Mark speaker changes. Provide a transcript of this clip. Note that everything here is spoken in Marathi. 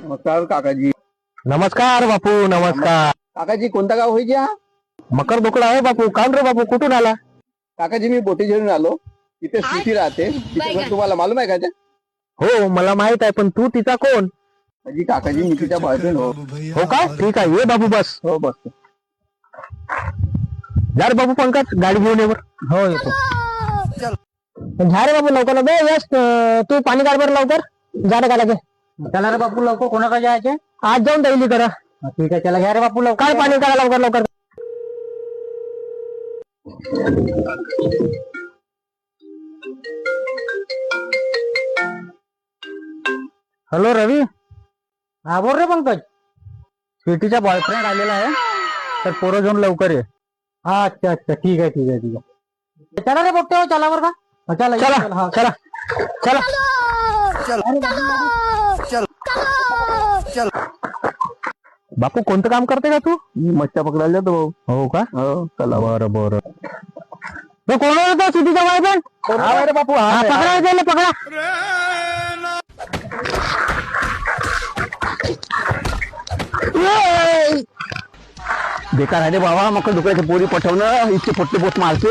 Speaker 1: नमस्कार काकाजी.
Speaker 2: नमस्कार बापू, नमस्कार.
Speaker 1: काकाजी कोणता गाव होईचे हा?
Speaker 2: मकर बोकडा आहे बापू. काऊन रे बापू, कुठून आला?
Speaker 1: काकाजी मी बोटीझरून आलो. इथे स्थिती राहते. तिचं घर तुम्हाला मालूम आहे का ते?
Speaker 2: हो मला माहित आहे, पण तू तिचा कोण?
Speaker 1: अजी काकाजी मी तिच्या बॉयफ्रेंड हो.
Speaker 2: हो का, ठीक आहे, ये बाबू बस.
Speaker 1: हो बस.
Speaker 2: जा रे बाबू पंकज, गाडी घेऊन ये बर. हो येतो. झा रे बाबू लवकर लवकर. यस तू पाणी काढ बरं लवकर. जा रे गाड्या. चला रे बापू लवकर. कोणाकडे जायचे? आज जाऊन दैली करा. ठीक आहे चला, घ्या रे बापू लवकर. काय पाणी काढा लवकर लवकर. हॅलो रवी. हा बोल रे पंकज. स्वीटीचा बॉयफ्रेंड आलेला आहे, तर पोरं घेऊन लवकर ये. हा अच्छा अच्छा, ठीक आहे ठीक आहे ठीक आहे. चला रे बघते. चला बरं का. चला चला चला चला
Speaker 1: चल
Speaker 2: बापू. कोणतं काम करते का तू?
Speaker 1: मी मच्छा पकडायला जातो भाऊ.
Speaker 2: हो का.
Speaker 1: हो चला.
Speaker 2: बरं बरं. कोण होता स्वीटीचा बॉयफ्रेंड?
Speaker 1: हा रे बापू.
Speaker 2: हा पकडा त्याला, पकडा. बेकार आहे रे बाबा, मग डुकराच्या पोरी पटवणं. इतके पोट्टे पोट मारते.